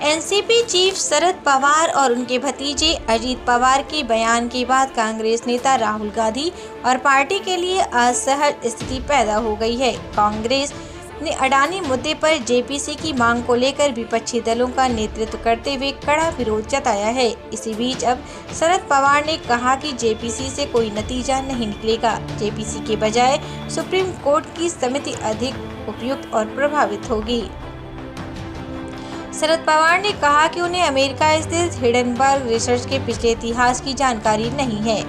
NCP chief Sharad Pawar और उनके भतीजे अजीत पवार के बयान के बाद कांग्रेस नेता राहुल गांधी और पार्टी के लिए असहज स्थिति पैदा हो गई है। कांग्रेस ने अडानी मुद्दे पर जेपीसी की मांग को लेकर विपक्षी दलों का नेतृत्व करते हुए कड़ा विरोध जताया है। इसी बीच अब शरद पवार ने कहा कि जेपीसी से कोई नतीजा नहीं निकलेगा। जेपीसी के बजाय सुप्रीम कोर्ट की समिति अधिक उपयुक्त और प्रभावित होगी। शरद पवार ने कहा कि उन्हें अमेरिका स्थित हिंडनबर्ग रिसर्च के पिछले इतिहास की जानकारी नहीं है,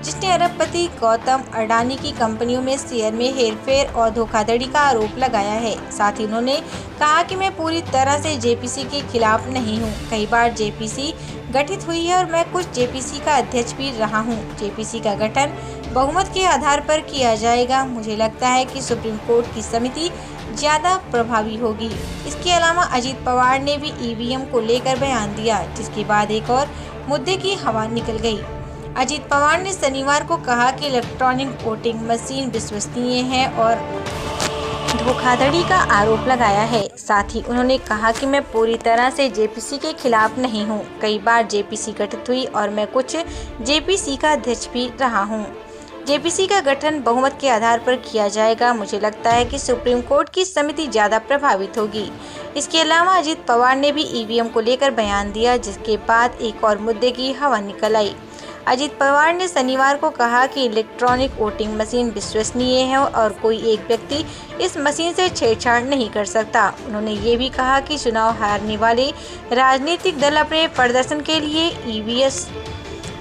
जिसने अरबपति गौतम अडानी की कंपनियों में शेयर में हेरफेर और धोखाधड़ी का आरोप लगाया है। साथ ही उन्होंने कहा कि मैं पूरी तरह से जेपीसी के खिलाफ नहीं हूं। कई बार जेपीसी गठित हुई है और मैं कुछ जेपीसी का अध्यक्ष भी रहा हूं। जेपीसी का गठन बहुमत के आधार पर किया जाएगा। मुझे लगता है कि सुप्रीम कोर्ट की समिति ज़्यादा प्रभावी होगी। इसके अलावा अजीत पवार ने भी ईवीएम को लेकर बयान दिया, जिसके बाद एक और मुद्दे की हवा निकल गई। अजीत पवार ने शनिवार को कहा कि इलेक्ट्रॉनिक वोटिंग मशीन विश्वसनीय है और धोखाधड़ी का आरोप लगाया है। साथ ही उन्होंने कहा कि मैं पूरी तरह से जेपीसी के खिलाफ नहीं हूं। कई बार जेपीसी गठित हुई और मैं कुछ जेपीसी का अध्यक्ष भी रहा हूं। जेपीसी का गठन बहुमत के आधार पर किया जाएगा। मुझे लगता है कि सुप्रीम कोर्ट की समिति ज़्यादा प्रभावित होगी। इसके अलावा अजीत पवार ने भी ईवीएम को लेकर बयान दिया, जिसके बाद एक और मुद्दे की हवा निकल आई। अजीत पवार ने शनिवार को कहा कि इलेक्ट्रॉनिक वोटिंग मशीन विश्वसनीय है और कोई एक व्यक्ति इस मशीन से छेड़छाड़ नहीं कर सकता। उन्होंने ये भी कहा कि चुनाव हारने वाले राजनीतिक दल अपने प्रदर्शन के लिए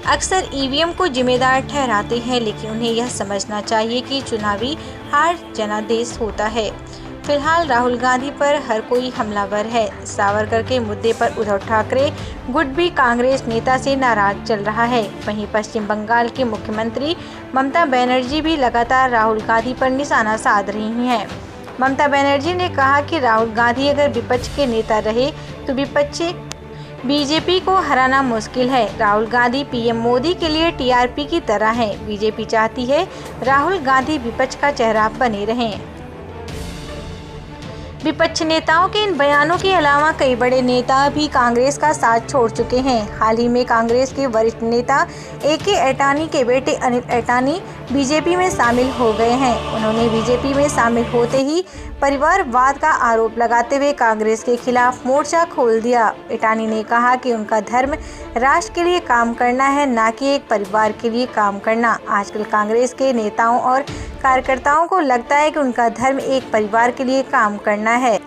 अक्सर ईवीएम को जिम्मेदार ठहराते हैं, लेकिन उन्हें यह समझना चाहिए कि चुनावी हार जनादेश होता है। फिलहाल राहुल गांधी पर हर कोई हमलावर है। सावरकर के मुद्दे पर उद्धव ठाकरे गुट भी कांग्रेस नेता से नाराज चल रहा है। वहीं पश्चिम बंगाल के मुख्यमंत्री ममता बनर्जी भी लगातार राहुल गांधी पर निशाना साध रही हैं। ममता बनर्जी ने कहा कि राहुल गांधी अगर विपक्ष के नेता रहे तो विपक्षी बीजेपी को हराना मुश्किल है। राहुल गांधी पीएम मोदी के लिए टीआरपी की तरह हैं। बीजेपी चाहती है राहुल गांधी विपक्ष का चेहरा बने रहें। विपक्ष नेताओं के इन बयानों के अलावा कई बड़े नेता भी कांग्रेस का साथ छोड़ चुके हैं। हाल ही में कांग्रेस के वरिष्ठ नेता ए.के. अडानी के बेटे अनिल अडानी बीजेपी में शामिल हो गए हैं। उन्होंने बीजेपी में शामिल होते ही परिवारवाद का आरोप लगाते हुए कांग्रेस के खिलाफ मोर्चा खोल दिया। अडानी ने कहा कि उनका धर्म राष्ट्र के लिए काम करना है, न कि एक परिवार के लिए काम करना। आजकल कांग्रेस के नेताओं और कार्यकर्ताओं को लगता है कि उनका धर्म एक परिवार के लिए काम करना है।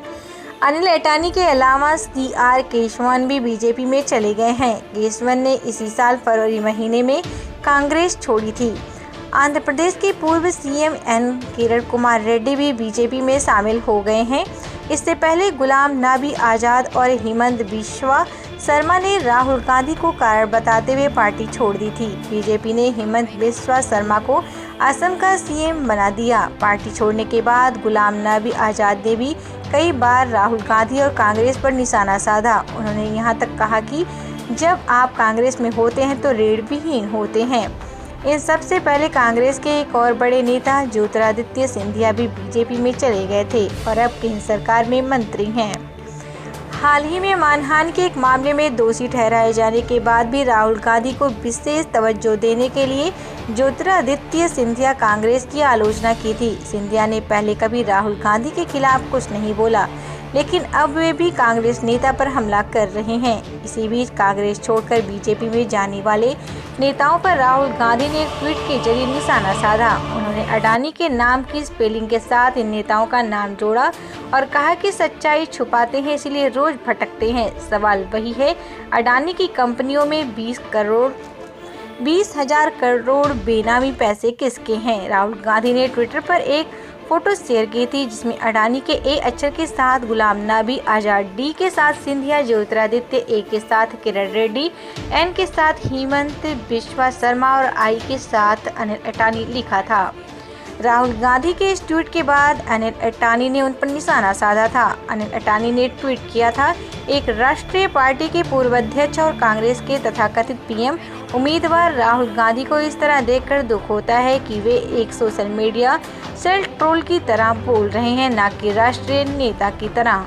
अनिल अडानी के अलावा सी.आर. केशवन भी बीजेपी में चले गए हैं। केशवन ने इसी साल फरवरी महीने में कांग्रेस छोड़ी थी। आंध्र प्रदेश के पूर्व सीएम एन किरण कुमार रेड्डी भी बीजेपी में शामिल हो गए हैं। इससे पहले गुलाम नबी आज़ाद और हेमंत बिस्वा शर्मा ने राहुल गांधी को कारण बताते हुए पार्टी छोड़ दी थी। बीजेपी ने हेमंत बिस्वा शर्मा को असम का सीएम बना दिया। पार्टी छोड़ने के बाद गुलाम नबी आज़ाद ने भी कई बार राहुल गांधी और कांग्रेस पर निशाना साधा। उन्होंने यहाँ तक कहा कि जब आप कांग्रेस में होते हैं तो रीढ़ विहीन होते हैं। इन सबसे पहले कांग्रेस के एक और बड़े नेता ज्योतिरादित्य सिंधिया भी बीजेपी में चले गए थे और अब केंद्र सरकार में मंत्री हैं। हाल ही में मानहानि के एक मामले में दोषी ठहराए जाने के बाद भी राहुल गांधी को विशेष तवज्जो देने के लिए ज्योतिरादित्य सिंधिया कांग्रेस की आलोचना की थी। सिंधिया ने पहले कभी राहुल गांधी के खिलाफ कुछ नहीं बोला, लेकिन अब वे भी कांग्रेस नेता पर हमला कर रहे हैं। इसी बीच कांग्रेस छोड़कर बीजेपी में जाने वाले नेताओं पर राहुल गांधी ने एक ट्वीट के जरिए निशाना साधा। उन्होंने अडानी के नाम की स्पेलिंग के साथ इन नेताओं का नाम जोड़ा और कहा कि सच्चाई छुपाते हैं, इसलिए रोज भटकते हैं। सवाल वही है, अडानी की कंपनियों में 20,000 करोड़ बेनामी पैसे किसके हैं? राहुल गांधी ने ट्विटर पर एक फोटो शेयर की थी, जिसमें अडानी के ए अक्षर के साथ गुलाम नबी आज़ाद, डी के साथ सिंधिया, ज्योतिरादित्य, ए के साथ किरण रेड्डी, एन के साथ हेमंत बिस्वा शर्मा और आई के साथ अनिल अडानी लिखा था। राहुल गांधी के इस ट्वीट के बाद अनिल अडानी ने उन पर निशाना साधा था। अनिल अडानी ने ट्वीट किया था, एक राष्ट्रीय पार्टी के पूर्व अध्यक्ष और कांग्रेस के तथाकथित पीएम उम्मीदवार राहुल गांधी को इस तरह देखकर दुख होता है कि वे एक सोशल मीडिया सेल ट्रोल की तरह बोल रहे हैं, न कि राष्ट्रीय नेता की तरह।